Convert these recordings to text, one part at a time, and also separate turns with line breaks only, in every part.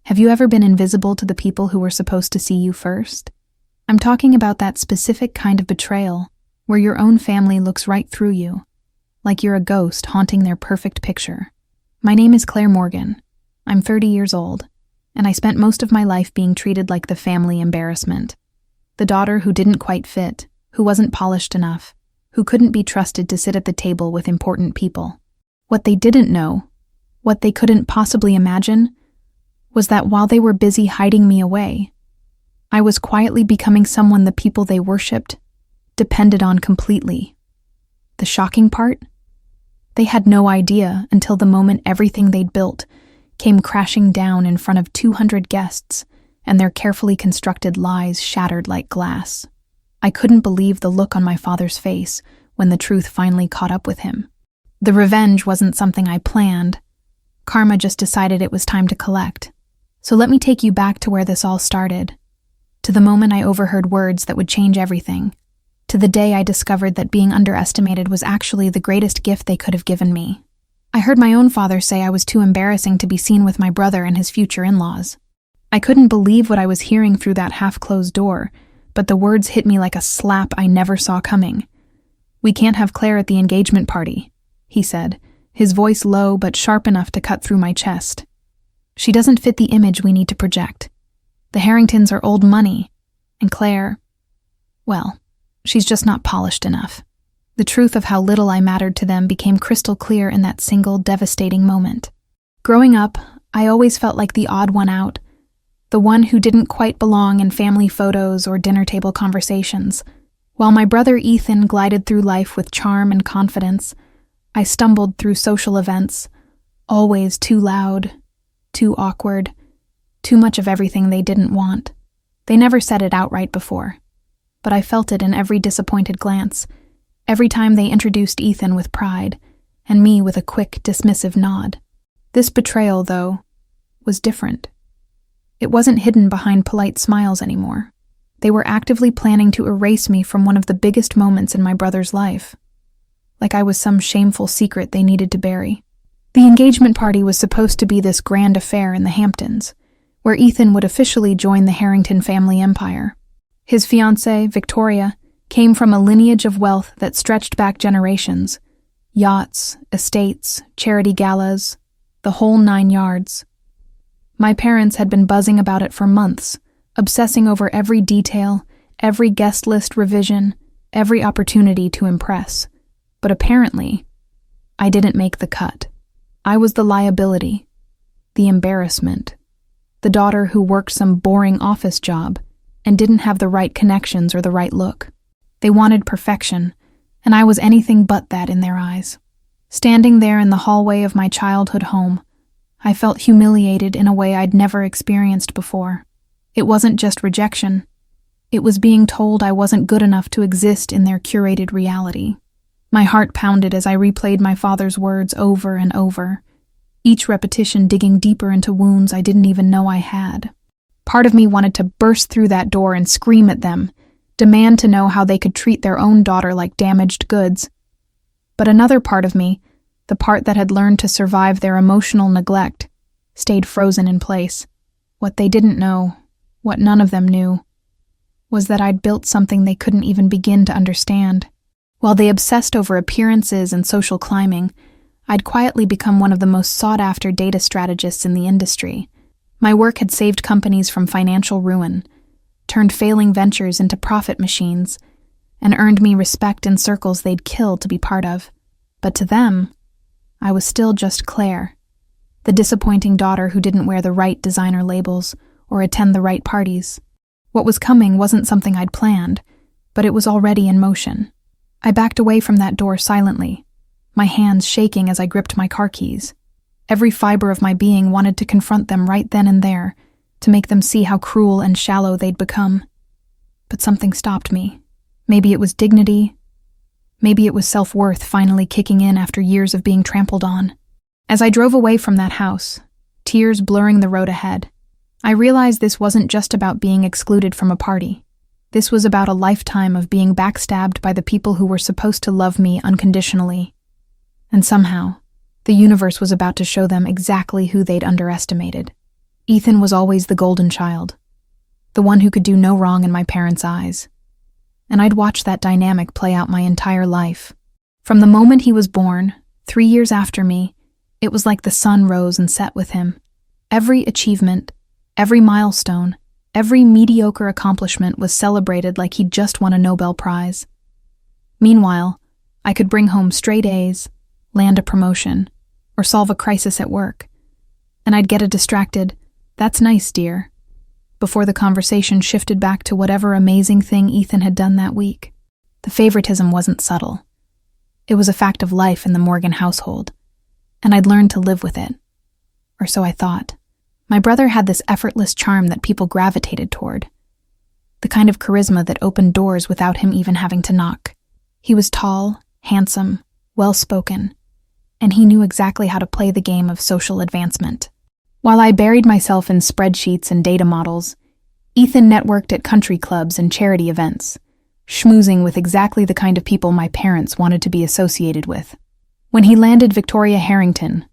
Have you ever been invisible to the people who were supposed to see you first? I'm talking about that specific kind of betrayal, where your own family looks right through you, like you're a ghost haunting their perfect picture. My name is Claire Morgan. I'm 30 years old, and I spent most of my life being treated like the family embarrassment. The daughter who didn't quite fit, who wasn't polished enough, who couldn't be trusted to sit at the table with important people. What they didn't know, what they couldn't possibly imagine, was that while they were busy hiding me away, I was quietly becoming someone the people they worshipped depended on completely. The shocking part? They had no idea until the moment everything they'd built came crashing down in front of 200 guests and their carefully constructed lies shattered like glass. I couldn't believe the look on my father's face when the truth finally caught up with him. The revenge wasn't something I planned. Karma just decided it was time to collect. So let me take you back to where this all started. To the moment I overheard words that would change everything. To the day I discovered that being underestimated was actually the greatest gift they could have given me. I heard my own father say I was too embarrassing to be seen with my brother and his future in-laws. I couldn't believe what I was hearing through that half-closed door, but the words hit me like a slap I never saw coming. "We can't have Claire at the engagement party," he said, his voice low but sharp enough to cut through my chest. "She doesn't fit the image we need to project. The Harringtons are old money, and Claire, well, she's just not polished enough." The truth of how little I mattered to them became crystal clear in that single devastating moment. Growing up, I always felt like the odd one out, the one who didn't quite belong in family photos or dinner table conversations. While my brother Ethan glided through life with charm and confidence, I stumbled through social events, always too loud, too awkward, too much of everything they didn't want. They never said it outright before, but I felt it in every disappointed glance, every time they introduced Ethan with pride, and me with a quick, dismissive nod. This betrayal, though, was different. It wasn't hidden behind polite smiles anymore. They were actively planning to erase me from one of the biggest moments in my brother's life, like I was some shameful secret they needed to bury. The engagement party was supposed to be this grand affair in the Hamptons, where Ethan would officially join the Harrington family empire. His fiancée, Victoria, came from a lineage of wealth that stretched back generations. Yachts, estates, charity galas, the whole 9 yards. My parents had been buzzing about it for months, obsessing over every detail, every guest list revision, every opportunity to impress. But apparently, I didn't make the cut. I was the liability, the embarrassment, the daughter who worked some boring office job and didn't have the right connections or the right look. They wanted perfection, and I was anything but that in their eyes. Standing there in the hallway of my childhood home, I felt humiliated in a way I'd never experienced before. It wasn't just rejection. It was being told I wasn't good enough to exist in their curated reality. My heart pounded as I replayed my father's words over and over, each repetition digging deeper into wounds I didn't even know I had. Part of me wanted to burst through that door and scream at them, demand to know how they could treat their own daughter like damaged goods. But another part of me, the part that had learned to survive their emotional neglect, stayed frozen in place. What they didn't know, what none of them knew, was that I'd built something they couldn't even begin to understand. While they obsessed over appearances and social climbing, I'd quietly become one of the most sought-after data strategists in the industry. My work had saved companies from financial ruin, turned failing ventures into profit machines, and earned me respect in circles they'd kill to be part of. But to them, I was still just Claire, the disappointing daughter who didn't wear the right designer labels or attend the right parties. What was coming wasn't something I'd planned, but it was already in motion. I backed away from that door silently, my hands shaking as I gripped my car keys. Every fiber of my being wanted to confront them right then and there, to make them see how cruel and shallow they'd become. But something stopped me. Maybe it was dignity. Maybe it was self-worth finally kicking in after years of being trampled on. As I drove away from that house, tears blurring the road ahead, I realized this wasn't just about being excluded from a party. This was about a lifetime of being backstabbed by the people who were supposed to love me unconditionally. And somehow, the universe was about to show them exactly who they'd underestimated. Ethan was always the golden child, the one who could do no wrong in my parents' eyes. And I'd watched that dynamic play out my entire life. From the moment he was born, 3 years after me, it was like the sun rose and set with him. Every achievement, every milestone, every mediocre accomplishment was celebrated like he'd just won a Nobel Prize. Meanwhile, I could bring home straight A's, land a promotion, or solve a crisis at work, and I'd get a distracted, "That's nice, dear," before the conversation shifted back to whatever amazing thing Ethan had done that week. The favoritism wasn't subtle. It was a fact of life in the Morgan household, and I'd learned to live with it. Or so I thought. My brother had this effortless charm that people gravitated toward, the kind of charisma that opened doors without him even having to knock. He was tall, handsome, well-spoken, and he knew exactly how to play the game of social advancement. While I buried myself in spreadsheets and data models, Ethan networked at country clubs and charity events, schmoozing with exactly the kind of people my parents wanted to be associated with. When he landed Victoria Harrington,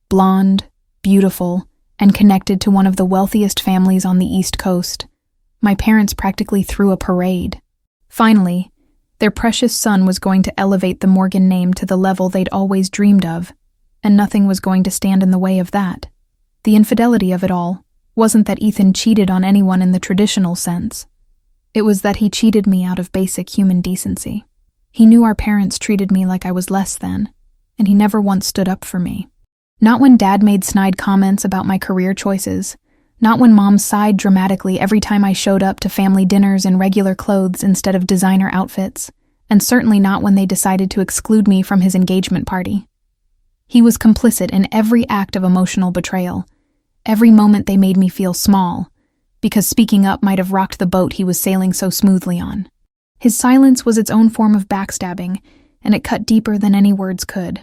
blonde, beautiful, and connected to one of the wealthiest families on the East Coast, my parents practically threw a parade. Finally, their precious son was going to elevate the Morgan name to the level they'd always dreamed of, and nothing was going to stand in the way of that. The infidelity of it all wasn't that Ethan cheated on anyone in the traditional sense. It was that he cheated me out of basic human decency. He knew our parents treated me like I was less than, and he never once stood up for me. Not when Dad made snide comments about my career choices, not when Mom sighed dramatically every time I showed up to family dinners in regular clothes instead of designer outfits, and certainly not when they decided to exclude me from his engagement party. He was complicit in every act of emotional betrayal, every moment they made me feel small, because speaking up might have rocked the boat he was sailing so smoothly on. His silence was its own form of backstabbing, and it cut deeper than any words could.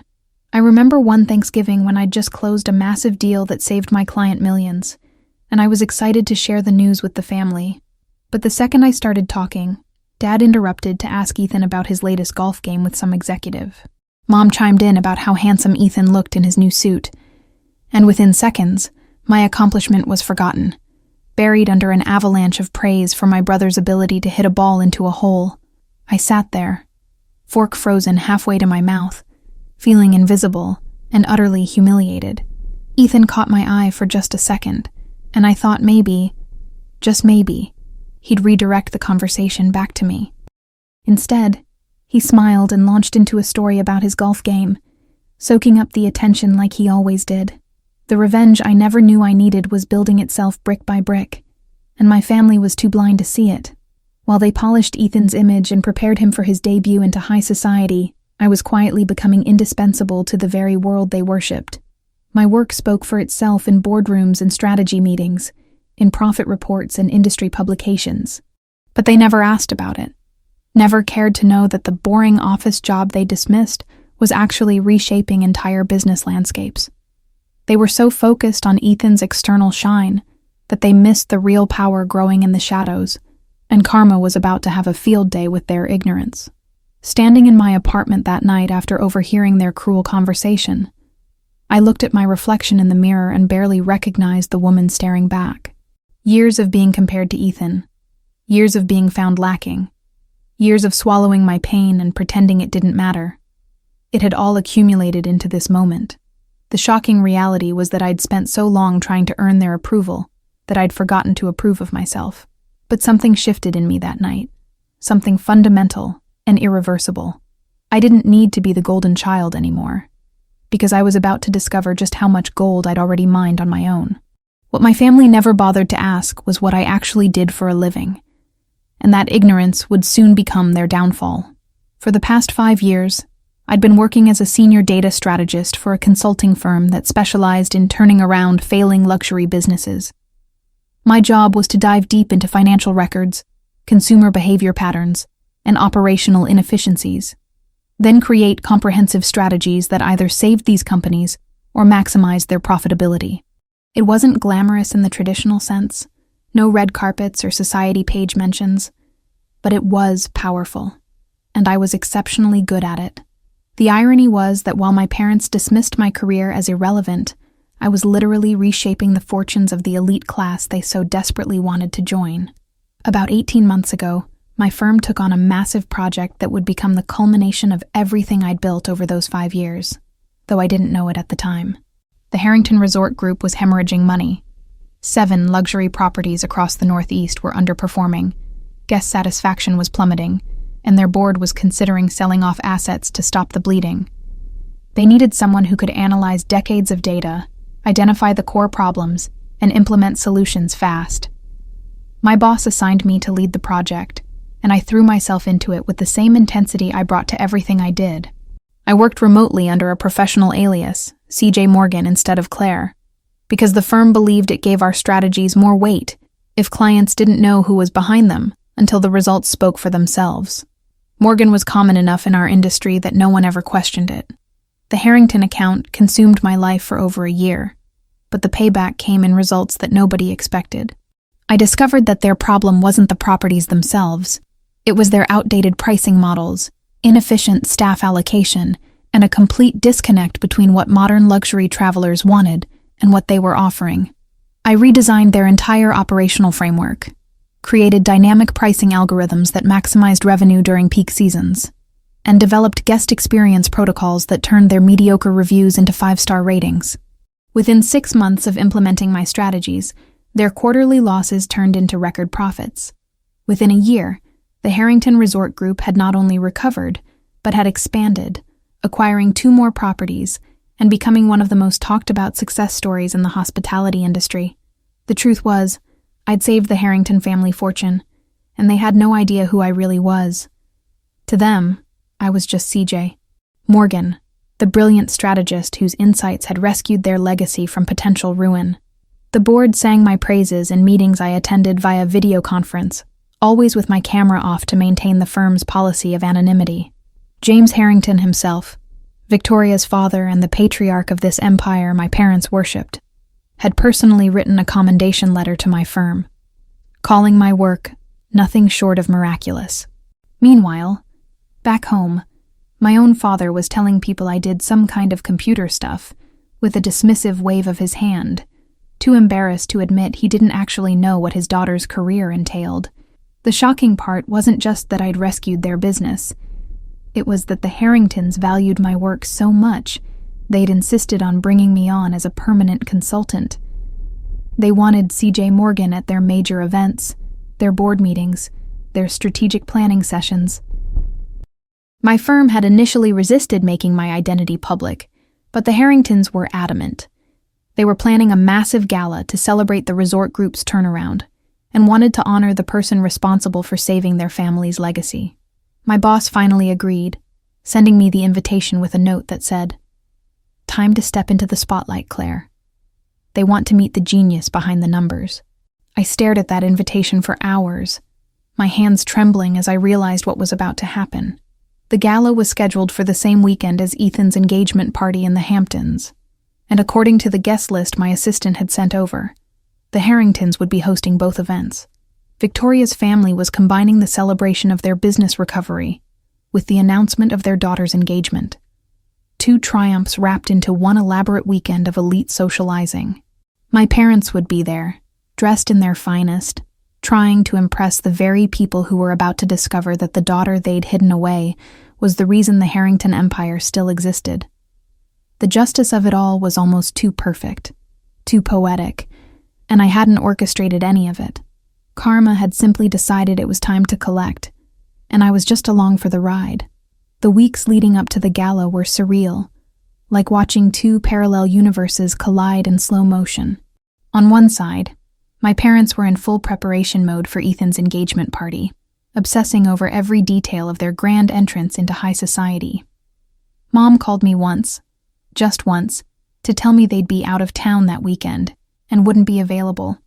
I remember one Thanksgiving when I'd just closed a massive deal that saved my client millions, and I was excited to share the news with the family. But the second I started talking, Dad interrupted to ask Ethan about his latest golf game with some executive. Mom chimed in about how handsome Ethan looked in his new suit, and within seconds, my accomplishment was forgotten, buried under an avalanche of praise for my brother's ability to hit a ball into a hole. I sat there, fork frozen halfway to my mouth, feeling invisible and utterly humiliated. Ethan caught my eye for just a second, and I thought maybe, just maybe, he'd redirect the conversation back to me. Instead, he smiled and launched into a story about his golf game, soaking up the attention like he always did. The revenge I never knew I needed was building itself brick by brick, and my family was too blind to see it. While they polished Ethan's image and prepared him for his debut into high society, I was quietly becoming indispensable to the very world they worshipped. My work spoke for itself in boardrooms and strategy meetings, in profit reports and industry publications. But they never asked about it, never cared to know that the boring office job they dismissed was actually reshaping entire business landscapes. They were so focused on Ethan's external shine that they missed the real power growing in the shadows, and karma was about to have a field day with their ignorance. Standing in my apartment that night after overhearing their cruel conversation, I looked at my reflection in the mirror and barely recognized the woman staring back. Years of being compared to Ethan, years of being found lacking, years of swallowing my pain and pretending it didn't matter. It had all accumulated into this moment. The shocking reality was that I'd spent so long trying to earn their approval that I'd forgotten to approve of myself. But something shifted in me that night, something fundamental and irreversible. I didn't need to be the golden child anymore, because I was about to discover just how much gold I'd already mined on my own. What my family never bothered to ask was what I actually did for a living, and that ignorance would soon become their downfall. For the past 5 years, I'd been working as a senior data strategist for a consulting firm that specialized in turning around failing luxury businesses. My job was to dive deep into financial records, consumer behavior patterns, and operational inefficiencies, then create comprehensive strategies that either saved these companies or maximized their profitability. It wasn't glamorous in the traditional sense, no red carpets or society page mentions, but it was powerful, and I was exceptionally good at it. The irony was that while my parents dismissed my career as irrelevant, I was literally reshaping the fortunes of the elite class they so desperately wanted to join. About 18 months ago, my firm took on a massive project that would become the culmination of everything I'd built over those 5 years, though I didn't know it at the time. The Harrington Resort Group was hemorrhaging money. 7 luxury properties across the Northeast were underperforming, guest satisfaction was plummeting, and their board was considering selling off assets to stop the bleeding. They needed someone who could analyze decades of data, identify the core problems, and implement solutions fast. My boss assigned me to lead the project, and I threw myself into it with the same intensity I brought to everything I did. I worked remotely under a professional alias, CJ Morgan instead of Claire, because the firm believed it gave our strategies more weight if clients didn't know who was behind them until the results spoke for themselves. Morgan was common enough in our industry that no one ever questioned it. The Harrington account consumed my life for over a year, but the payback came in results that nobody expected. I discovered that their problem wasn't the properties themselves. It was their outdated pricing models, inefficient staff allocation, and a complete disconnect between what modern luxury travelers wanted and what they were offering. I redesigned their entire operational framework, created dynamic pricing algorithms that maximized revenue during peak seasons, and developed guest experience protocols that turned their mediocre reviews into 5-star ratings. Within 6 months of implementing my strategies, their quarterly losses turned into record profits. Within a year, the Harrington Resort Group had not only recovered, but had expanded, acquiring 2 more properties and becoming one of the most talked about success stories in the hospitality industry. The truth was, I'd saved the Harrington family fortune, and they had no idea who I really was. To them, I was just CJ Morgan, the brilliant strategist whose insights had rescued their legacy from potential ruin. The board sang my praises in meetings I attended via video conference, always with my camera off to maintain the firm's policy of anonymity. James Harrington himself, Victoria's father and the patriarch of this empire my parents worshipped, had personally written a commendation letter to my firm, calling my work nothing short of miraculous. Meanwhile, back home, my own father was telling people I did some kind of computer stuff, with a dismissive wave of his hand, too embarrassed to admit he didn't actually know what his daughter's career entailed. The shocking part wasn't just that I'd rescued their business. It was that the Harringtons valued my work so much, they'd insisted on bringing me on as a permanent consultant. They wanted CJ Morgan at their major events, their board meetings, their strategic planning sessions. My firm had initially resisted making my identity public, but the Harringtons were adamant. They were planning a massive gala to celebrate the resort group's turnaround, and wanted to honor the person responsible for saving their family's legacy. My boss finally agreed, sending me the invitation with a note that said, "Time to step into the spotlight, Claire. They want to meet the genius behind the numbers." I stared at that invitation for hours, my hands trembling as I realized what was about to happen. The gala was scheduled for the same weekend as Ethan's engagement party in the Hamptons, and according to the guest list my assistant had sent over, the Harringtons would be hosting both events. Victoria's family was combining the celebration of their business recovery with the announcement of their daughter's engagement. 2 triumphs wrapped into one elaborate weekend of elite socializing. My parents would be there, dressed in their finest, trying to impress the very people who were about to discover that the daughter they'd hidden away was the reason the Harrington Empire still existed. The justice of it all was almost too perfect, too poetic, and I hadn't orchestrated any of it. Karma had simply decided it was time to collect, and I was just along for the ride. The weeks leading up to the gala were surreal, like watching 2 parallel universes collide in slow motion. On one side, my parents were in full preparation mode for Ethan's engagement party, obsessing over every detail of their grand entrance into high society. Mom called me once, just once, to tell me they'd be out of town that weekend and wouldn't be available,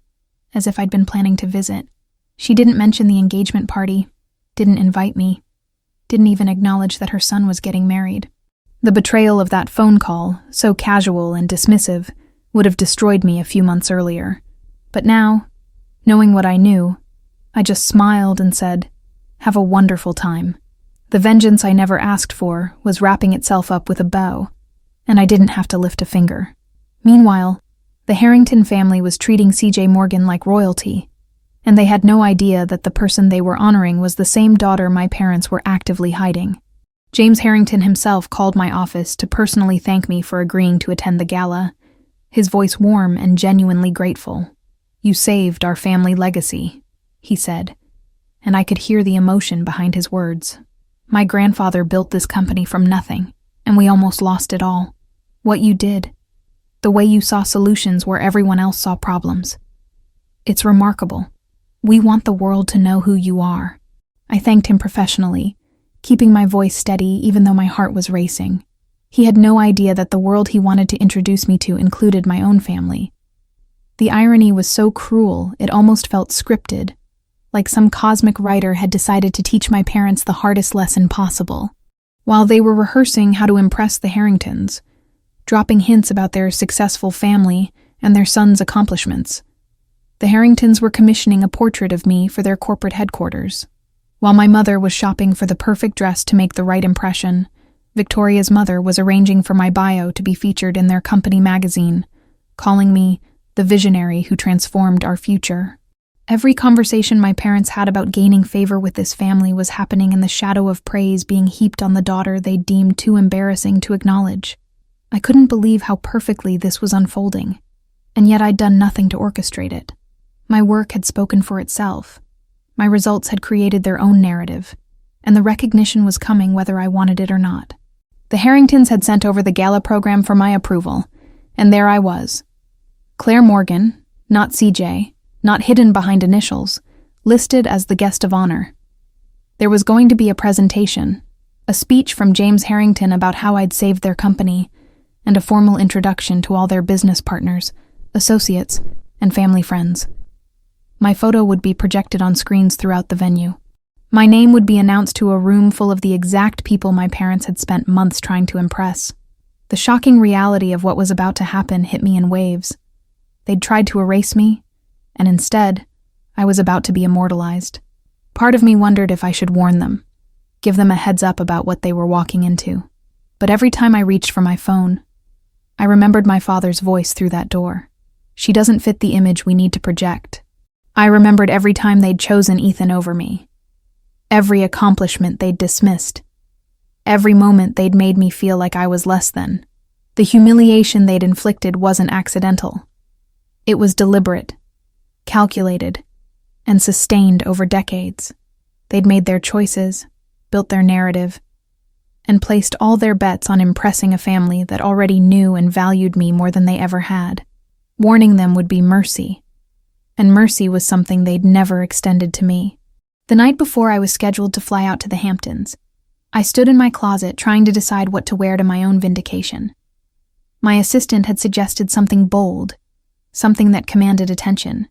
as if I'd been planning to visit. She didn't mention the engagement party, didn't invite me, didn't even acknowledge that her son was getting married. The betrayal of that phone call, so casual and dismissive, would have destroyed me a few months earlier. But now, knowing what I knew, I just smiled and said, "Have a wonderful time." The vengeance I never asked for was wrapping itself up with a bow, and I didn't have to lift a finger. Meanwhile, The Harrington family was treating C.J. Morgan like royalty, and they had no idea that the person they were honoring was the same daughter my parents were actively hiding. James Harrington himself called my office to personally thank me for agreeing to attend the gala, his voice warm and genuinely grateful. "You saved our family legacy," he said, and I could hear the emotion behind his words. "My grandfather built this company from nothing, and we almost lost it all. What you did, the way you saw solutions where everyone else saw problems. It's remarkable. We want the world to know who you are." I thanked him professionally, keeping my voice steady even though my heart was racing. He had no idea that the world he wanted to introduce me to included my own family. The irony was so cruel, it almost felt scripted, like some cosmic writer had decided to teach my parents the hardest lesson possible. While they were rehearsing how to impress the Harringtons, dropping hints about their successful family and their son's accomplishments, the Harringtons were commissioning a portrait of me for their corporate headquarters. While my mother was shopping for the perfect dress to make the right impression, Victoria's mother was arranging for my bio to be featured in their company magazine, calling me the visionary who transformed our future. Every conversation my parents had about gaining favor with this family was happening in the shadow of praise being heaped on the daughter they deemed too embarrassing to acknowledge. I couldn't believe how perfectly this was unfolding, and yet I'd done nothing to orchestrate it. My work had spoken for itself. My results had created their own narrative, and the recognition was coming whether I wanted it or not. The Harringtons had sent over the gala program for my approval, and there I was. Claire Morgan, not CJ, not hidden behind initials, listed as the guest of honor. There was going to be a presentation, a speech from James Harrington about how I'd saved their company, and a formal introduction to all their business partners, associates, and family friends. My photo would be projected on screens throughout the venue. My name would be announced to a room full of the exact people my parents had spent months trying to impress. The shocking reality of what was about to happen hit me in waves. They'd tried to erase me, and instead, I was about to be immortalized. Part of me wondered if I should warn them, give them a heads up about what they were walking into. But every time I reached for my phone, I remembered my father's voice through that door. "She doesn't fit the image we need to project." I remembered every time they'd chosen Ethan over me, every accomplishment they'd dismissed, every moment they'd made me feel like I was less than. The humiliation they'd inflicted wasn't accidental. It was deliberate, calculated, and sustained over decades. They'd made their choices, built their narrative, and placed all their bets on impressing a family that already knew and valued me more than they ever had. Warning them would be mercy, and mercy was something they'd never extended to me. The night before I was scheduled to fly out to the Hamptons, I stood in my closet trying to decide what to wear to my own vindication. My assistant had suggested something bold, something that commanded attention,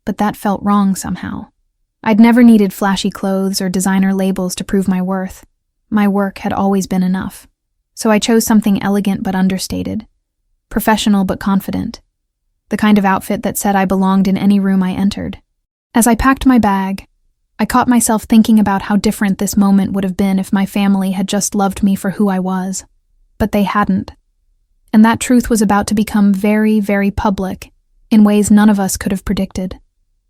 but that felt wrong somehow. I'd never needed flashy clothes or designer labels to prove my worth. My work had always been enough, so I chose something elegant but understated, professional but confident, the kind of outfit that said I belonged in any room I entered. As I packed my bag, I caught myself thinking about how different this moment would have been if my family had just loved me for who I was. But they hadn't. And that truth was about to become very, very public in ways none of us could have predicted.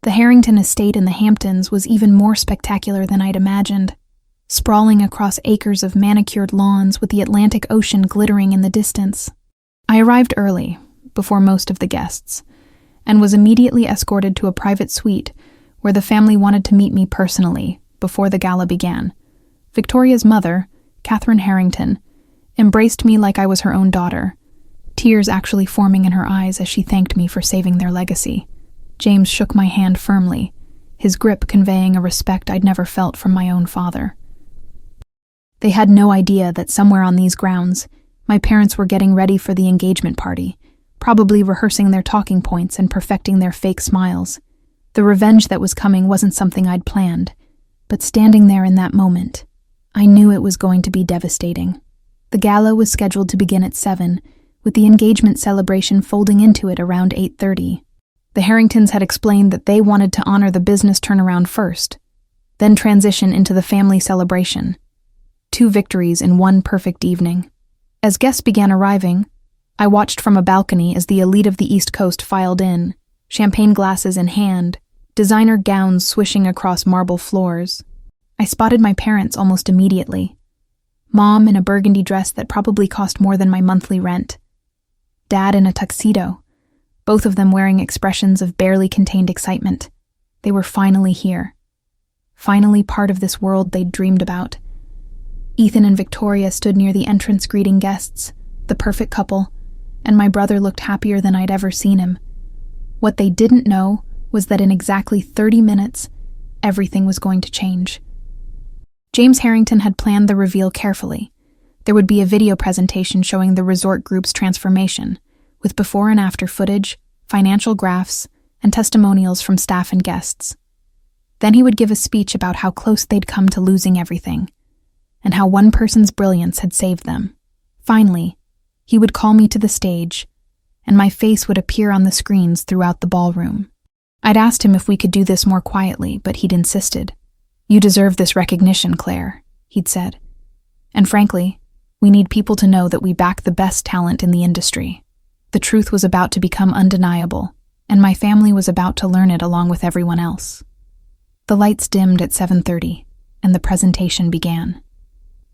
The Harrington estate in the Hamptons was even more spectacular than I'd imagined, sprawling across acres of manicured lawns with the Atlantic Ocean glittering in the distance. I arrived early, before most of the guests, and was immediately escorted to a private suite where the family wanted to meet me personally before the gala began. Victoria's mother, Catherine Harrington, embraced me like I was her own daughter, tears actually forming in her eyes as she thanked me for saving their legacy. James shook my hand firmly, his grip conveying a respect I'd never felt from my own father. They had no idea that somewhere on these grounds, my parents were getting ready for the engagement party, probably rehearsing their talking points and perfecting their fake smiles. The revenge that was coming wasn't something I'd planned, but standing there in that moment, I knew it was going to be devastating. The gala was scheduled to begin at 7, with the engagement celebration folding into it around 8:30. The Harringtons had explained that they wanted to honor the business turnaround first, then transition into the family celebration. 2 victories in one perfect evening. As guests began arriving, I watched from a balcony as the elite of the East Coast filed in, champagne glasses in hand, designer gowns swishing across marble floors. I spotted my parents almost immediately. Mom in a burgundy dress that probably cost more than my monthly rent. Dad in a tuxedo, both of them wearing expressions of barely contained excitement. They were finally here. Finally part of this world they'd dreamed about. Ethan and Victoria stood near the entrance greeting guests, the perfect couple, and my brother looked happier than I'd ever seen him. What they didn't know was that in exactly 30 minutes, everything was going to change. James Harrington had planned the reveal carefully. There would be a video presentation showing the resort group's transformation, with before and after footage, financial graphs, and testimonials from staff and guests. Then he would give a speech about how close they'd come to losing everything, and how one person's brilliance had saved them. Finally, he would call me to the stage, and my face would appear on the screens throughout the ballroom. I'd asked him if we could do this more quietly, but he'd insisted. "You deserve this recognition, Claire," he'd said. "And frankly, we need people to know that we back the best talent in the industry." The truth was about to become undeniable, and my family was about to learn it along with everyone else. The lights dimmed at 7:30, and the presentation began.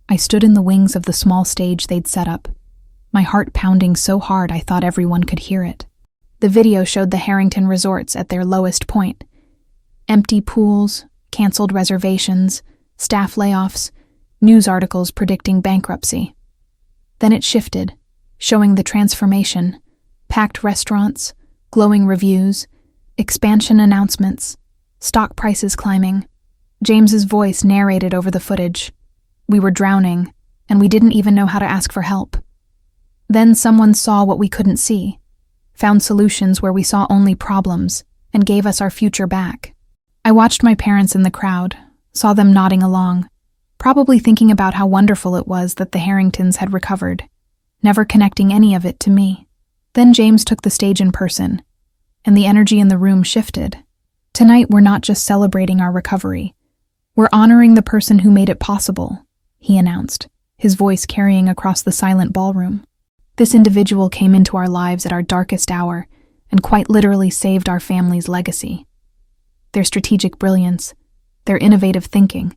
I stood in the wings of the small stage they'd set up, my heart pounding so hard I thought everyone could hear it. The video showed the Harrington resorts at their lowest point. Empty pools, canceled reservations, staff layoffs, news articles predicting bankruptcy. Then it shifted, showing the transformation, packed restaurants, glowing reviews, expansion announcements, stock prices climbing. James's voice narrated over the footage. We were drowning, and we didn't even know how to ask for help. Then someone saw what we couldn't see, found solutions where we saw only problems, and gave us our future back. I watched my parents in the crowd, saw them nodding along, probably thinking about how wonderful it was that the Harringtons had recovered, never connecting any of it to me. Then James took the stage in person, and the energy in the room shifted. Tonight we're not just celebrating our recovery. We're honoring the person who made it possible, he announced, his voice carrying across the silent ballroom. This individual came into our lives at our darkest hour and quite literally saved our family's legacy. Their strategic brilliance, their innovative thinking,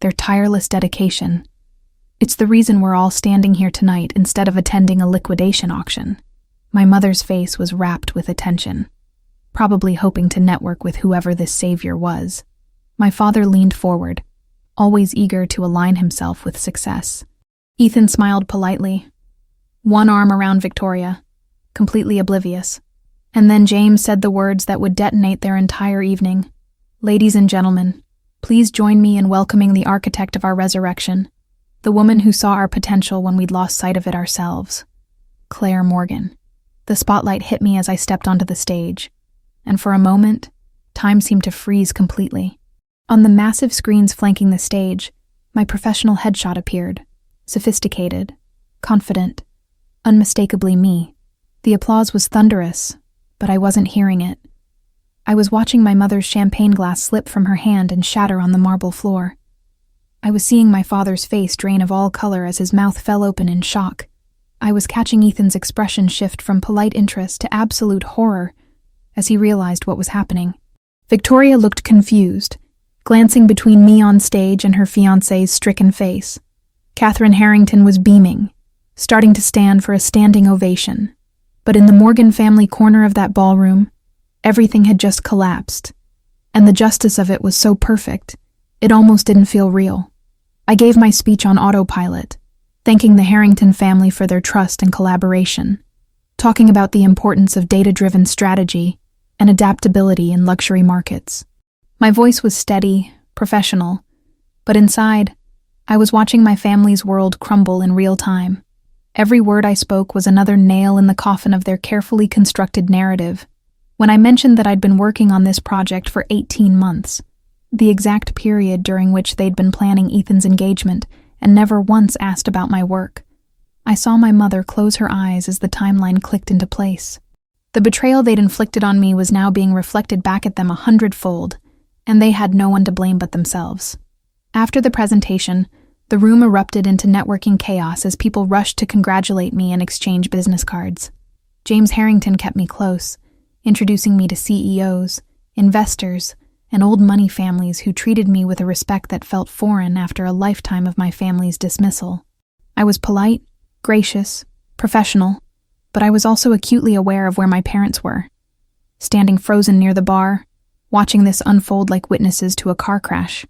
their tireless dedication. It's the reason we're all standing here tonight instead of attending a liquidation auction. My mother's face was wrapped with attention, probably hoping to network with whoever this savior was. My father leaned forward, always eager to align himself with success. Ethan smiled politely, one arm around Victoria, completely oblivious. And then James said the words that would detonate their entire evening. "Ladies and gentlemen, please join me in welcoming the architect of our resurrection, the woman who saw our potential when we'd lost sight of it ourselves, Claire Morgan." The spotlight hit me as I stepped onto the stage, and for a moment, time seemed to freeze completely. On the massive screens flanking the stage, my professional headshot appeared, sophisticated, confident, unmistakably me. The applause was thunderous, but I wasn't hearing it. I was watching my mother's champagne glass slip from her hand and shatter on the marble floor. I was seeing my father's face drain of all color as his mouth fell open in shock. I was catching Ethan's expression shift from polite interest to absolute horror as he realized what was happening. Victoria looked confused, glancing between me on stage and her fiancé's stricken face. Catherine Harrington was beaming, starting to stand for a standing ovation. But in the Morgan family corner of that ballroom, everything had just collapsed, and the justice of it was so perfect, it almost didn't feel real. I gave my speech on autopilot, thanking the Harrington family for their trust and collaboration, talking about the importance of data-driven strategy and adaptability in luxury markets. My voice was steady, professional, but inside, I was watching my family's world crumble in real time. Every word I spoke was another nail in the coffin of their carefully constructed narrative. When I mentioned that I'd been working on this project for 18 months, the exact period during which they'd been planning Ethan's engagement and never once asked about my work, I saw my mother close her eyes as the timeline clicked into place. The betrayal they'd inflicted on me was now being reflected back at them 100-fold, and they had no one to blame but themselves. After the presentation, The room erupted into networking chaos as people rushed to congratulate me and exchange business cards. James Harrington kept me close, introducing me to CEOs, investors, and old money families who treated me with a respect that felt foreign after a lifetime of my family's dismissal. I was polite, gracious, professional, but I was also acutely aware of where my parents were. Standing frozen near the bar, watching this unfold like witnesses to a car crash.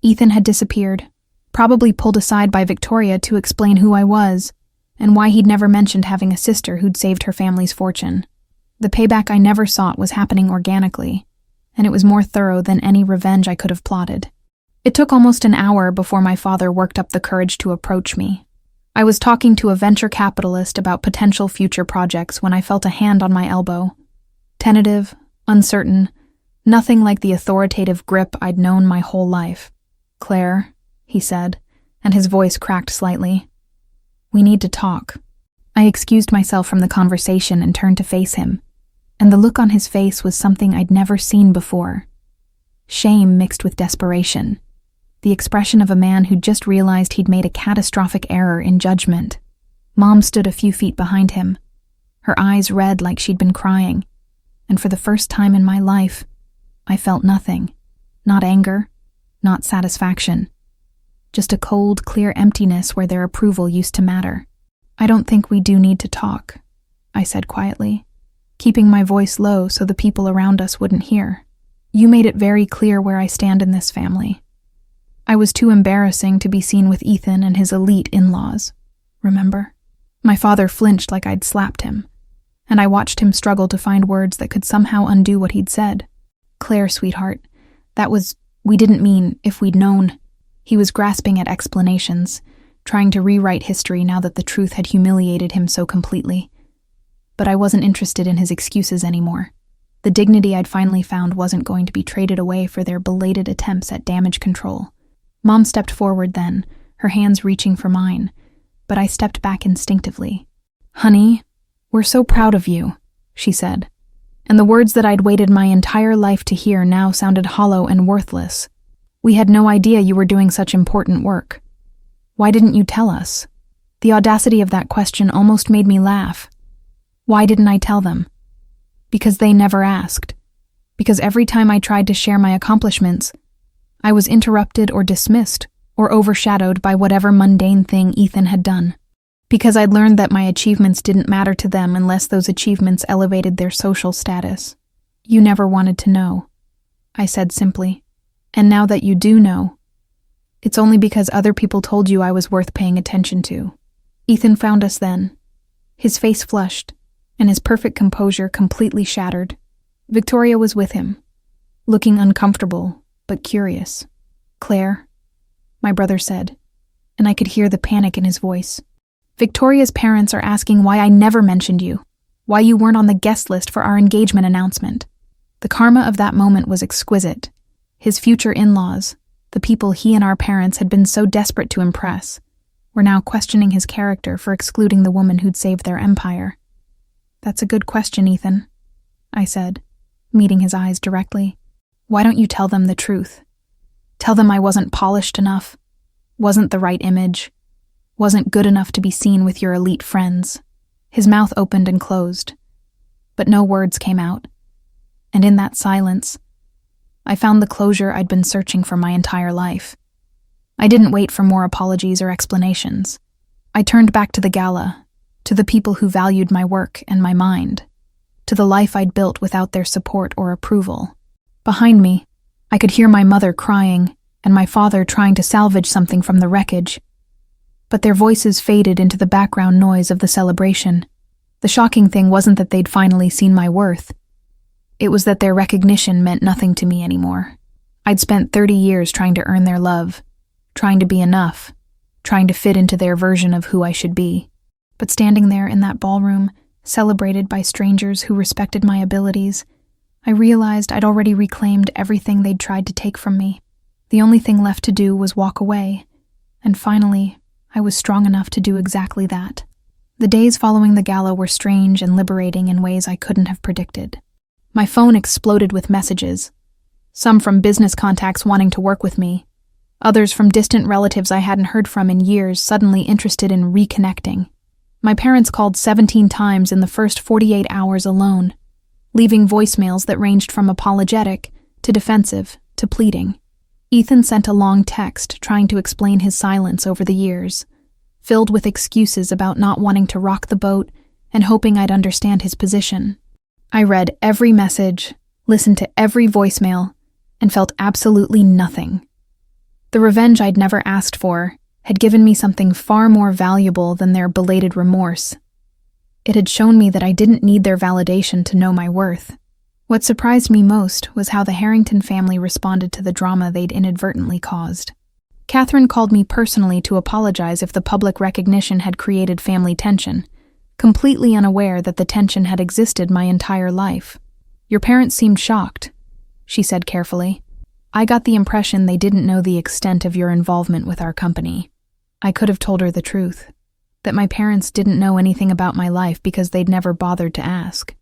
Ethan had disappeared, probably pulled aside by Victoria to explain who I was, and why he'd never mentioned having a sister who'd saved her family's fortune. The payback I never sought was happening organically, and it was more thorough than any revenge I could have plotted. It took almost an hour before my father worked up the courage to approach me. I was talking to a venture capitalist about potential future projects when I felt a hand on my elbow. Tentative, uncertain, nothing like the authoritative grip I'd known my whole life. "Claire," he said, and his voice cracked slightly. "We need to talk." I excused myself from the conversation and turned to face him, and the look on his face was something I'd never seen before. Shame mixed with desperation. The expression of a man who'd just realized he'd made a catastrophic error in judgment. Mom stood a few feet behind him, her eyes red like she'd been crying, and for the first time in my life, I felt nothing. Not anger, not satisfaction. Just a cold, clear emptiness where their approval used to matter. "I don't think we do need to talk," I said quietly, keeping my voice low so the people around us wouldn't hear. "You made it very clear where I stand in this family. I was too embarrassing to be seen with Ethan and his elite in-laws. Remember?" My father flinched like I'd slapped him, and I watched him struggle to find words that could somehow undo what he'd said. "Claire, sweetheart, we didn't mean if we'd known." He was grasping at explanations, trying to rewrite history now that the truth had humiliated him so completely. But I wasn't interested in his excuses anymore. The dignity I'd finally found wasn't going to be traded away for their belated attempts at damage control. Mom stepped forward then, her hands reaching for mine, but I stepped back instinctively. "Honey, we're so proud of you," she said, and the words that I'd waited my entire life to hear now sounded hollow and worthless. "We had no idea you were doing such important work. Why didn't you tell us?" The audacity of that question almost made me laugh. Why didn't I tell them? Because they never asked. Because every time I tried to share my accomplishments, I was interrupted or dismissed or overshadowed by whatever mundane thing Ethan had done. Because I'd learned that my achievements didn't matter to them unless those achievements elevated their social status. "You never wanted to know," I said simply. "And now that you do know, it's only because other people told you I was worth paying attention to." Ethan found us then. His face flushed, and his perfect composure completely shattered. Victoria was with him, looking uncomfortable, but curious. "Claire," my brother said, and I could hear the panic in his voice. "Victoria's parents are asking why I never mentioned you, why you weren't on the guest list for our engagement announcement." The karma of that moment was exquisite. His future in-laws, the people he and our parents had been so desperate to impress, were now questioning his character for excluding the woman who'd saved their empire. "That's a good question, Ethan," I said, meeting his eyes directly. "Why don't you tell them the truth? Tell them I wasn't polished enough, wasn't the right image, wasn't good enough to be seen with your elite friends." His mouth opened and closed, but no words came out. And in that silence, I found the closure I'd been searching for my entire life. I didn't wait for more apologies or explanations. I turned back to the gala, to the people who valued my work and my mind, to the life I'd built without their support or approval. Behind me, I could hear my mother crying and my father trying to salvage something from the wreckage. But their voices faded into the background noise of the celebration. The shocking thing wasn't that they'd finally seen my worth. It was that their recognition meant nothing to me anymore. I'd spent 30 years trying to earn their love, trying to be enough, trying to fit into their version of who I should be. But standing there in that ballroom, celebrated by strangers who respected my abilities, I realized I'd already reclaimed everything they'd tried to take from me. The only thing left to do was walk away, and finally, I was strong enough to do exactly that. The days following the gala were strange and liberating in ways I couldn't have predicted. My phone exploded with messages, some from business contacts wanting to work with me, Others from distant relatives I hadn't heard from in years, suddenly interested in reconnecting. My parents called 17 times in the first 48 hours alone, leaving voicemails that ranged from apologetic to defensive to pleading. Ethan sent a long text trying to explain his silence over the years, filled with excuses about not wanting to rock the boat and hoping I'd understand his position. I read every message, listened to every voicemail, and felt absolutely nothing. The revenge I'd never asked for had given me something far more valuable than their belated remorse. It had shown me that I didn't need their validation to know my worth. What surprised me most was how the Harrington family responded to the drama they'd inadvertently caused. Catherine called me personally to apologize if the public recognition had created family tension, completely unaware that the tension had existed my entire life. "Your parents seemed shocked," she said carefully. "I got the impression they didn't know the extent of your involvement with our company." I could have told her the truth, that my parents didn't know anything about my life because they'd never bothered to ask.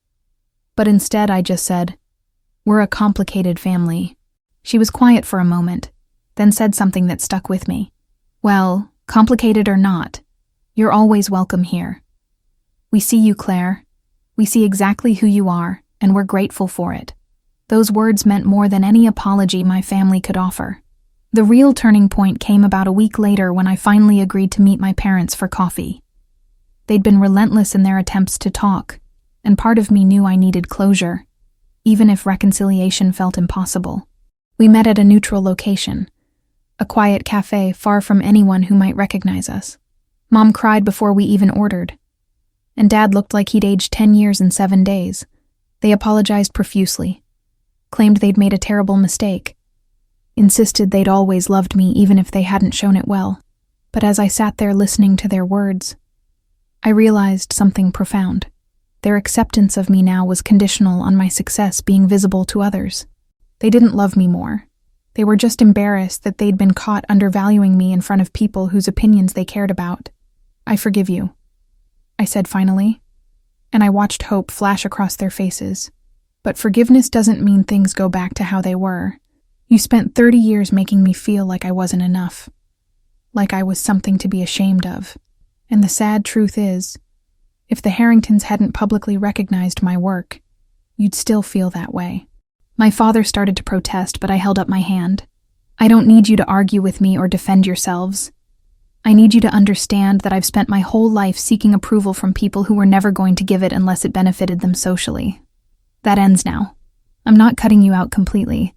But instead I just said, "We're a complicated family." She was quiet for a moment, then said something that stuck with me. "Well, complicated or not, you're always welcome here. We see you, Claire. We see exactly who you are, and we're grateful for it." Those words meant more than any apology my family could offer. The real turning point came about a week later when I finally agreed to meet my parents for coffee. They'd been relentless in their attempts to talk, and part of me knew I needed closure, even if reconciliation felt impossible. We met at a neutral location, a quiet cafe far from anyone who might recognize us. Mom cried before we even ordered, and Dad looked like he'd aged 10 years in 7 days. They apologized profusely, claimed they'd made a terrible mistake, insisted they'd always loved me even if they hadn't shown it well. But as I sat there listening to their words, I realized something profound. Their acceptance of me now was conditional on my success being visible to others. They didn't love me more. They were just embarrassed that they'd been caught undervaluing me in front of people whose opinions they cared about. "I forgive you," I said finally, and I watched hope flash across their faces. "But forgiveness doesn't mean things go back to how they were. You spent 30 years making me feel like I wasn't enough, like I was something to be ashamed of. And the sad truth is, if the Harringtons hadn't publicly recognized my work, you'd still feel that way." My father started to protest, but I held up my hand. "I don't need you to argue with me or defend yourselves. I need you to understand that I've spent my whole life seeking approval from people who were never going to give it unless it benefited them socially. That ends now. I'm not cutting you out completely,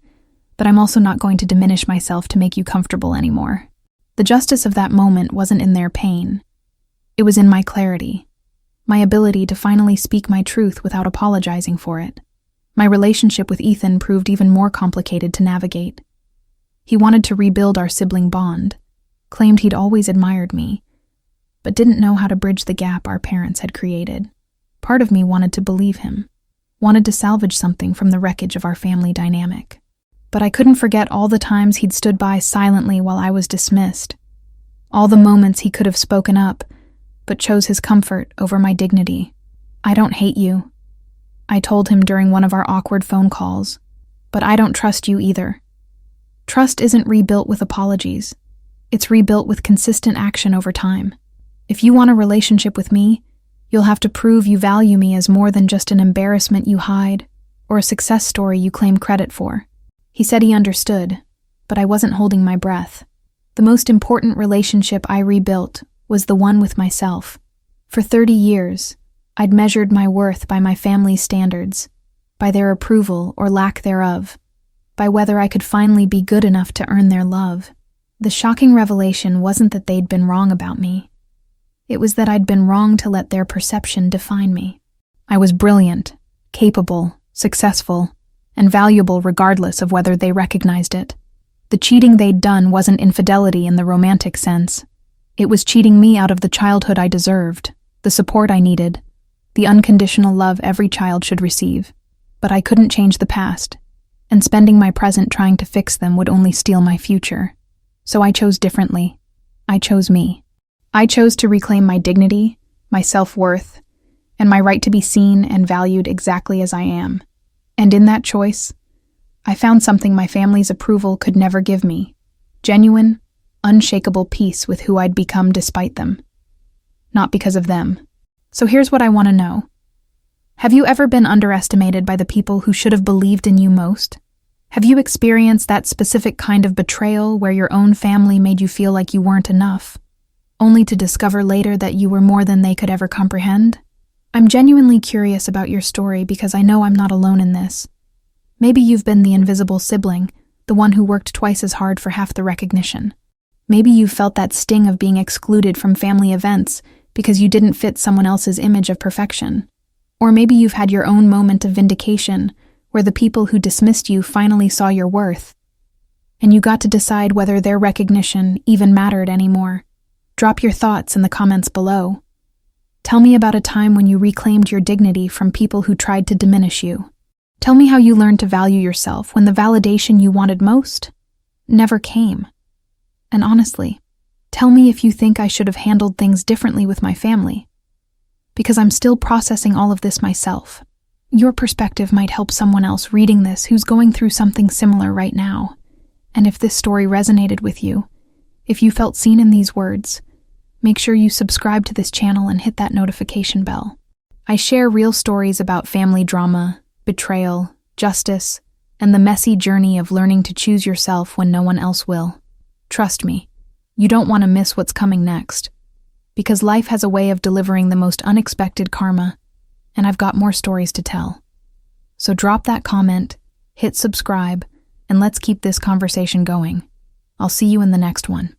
but I'm also not going to diminish myself to make you comfortable anymore." The justice of that moment wasn't in their pain. It was in my clarity, my ability to finally speak my truth without apologizing for it. My relationship with Ethan proved even more complicated to navigate. He wanted to rebuild our sibling bond, claimed he'd always admired me, but didn't know how to bridge the gap our parents had created. Part of me wanted to believe him, wanted to salvage something from the wreckage of our family dynamic. But I couldn't forget all the times he'd stood by silently while I was dismissed, all the moments he could have spoken up, but chose his comfort over my dignity. "I don't hate you," I told him during one of our awkward phone calls, "but I don't trust you either." Trust isn't rebuilt with apologies. It's rebuilt with consistent action over time. If you want a relationship with me, you'll have to prove you value me as more than just an embarrassment you hide or a success story you claim credit for. He said he understood, but I wasn't holding my breath. The most important relationship I rebuilt was the one with myself. For 30 years, I'd measured my worth by my family's standards, by their approval or lack thereof, by whether I could finally be good enough to earn their love. The shocking revelation wasn't that they'd been wrong about me. It was that I'd been wrong to let their perception define me. I was brilliant, capable, successful, and valuable regardless of whether they recognized it. The cheating they'd done wasn't infidelity in the romantic sense. It was cheating me out of the childhood I deserved, the support I needed, the unconditional love every child should receive. But I couldn't change the past, and spending my present trying to fix them would only steal my future. So I chose differently. I chose me. I chose to reclaim my dignity, my self-worth, and my right to be seen and valued exactly as I am. And in that choice, I found something my family's approval could never give me: Genuine, unshakable peace with who I'd become despite them. Not because of them. So here's what I want to know. Have you ever been underestimated by the people who should have believed in you most? Have you experienced that specific kind of betrayal where your own family made you feel like you weren't enough, only to discover later that you were more than they could ever comprehend? I'm genuinely curious about your story because I know I'm not alone in this. Maybe you've been the invisible sibling, the one who worked twice as hard for half the recognition. Maybe you've felt that sting of being excluded from family events because you didn't fit someone else's image of perfection. Or maybe you've had your own moment of vindication where the people who dismissed you finally saw your worth, and you got to decide whether their recognition even mattered anymore. Drop your thoughts in the comments below. Tell me about a time when you reclaimed your dignity from people who tried to diminish you. Tell me how you learned to value yourself when the validation you wanted most never came. And honestly, tell me if you think I should have handled things differently with my family, because I'm still processing all of this myself. Your perspective might help someone else reading this who's going through something similar right now. And if this story resonated with you, if you felt seen in these words, make sure you subscribe to this channel and hit that notification bell. I share real stories about family drama, betrayal, justice, and the messy journey of learning to choose yourself when no one else will. Trust me, you don't want to miss what's coming next, because life has a way of delivering the most unexpected karma, and I've got more stories to tell. So drop that comment, hit subscribe, and let's keep this conversation going. I'll see you in the next one.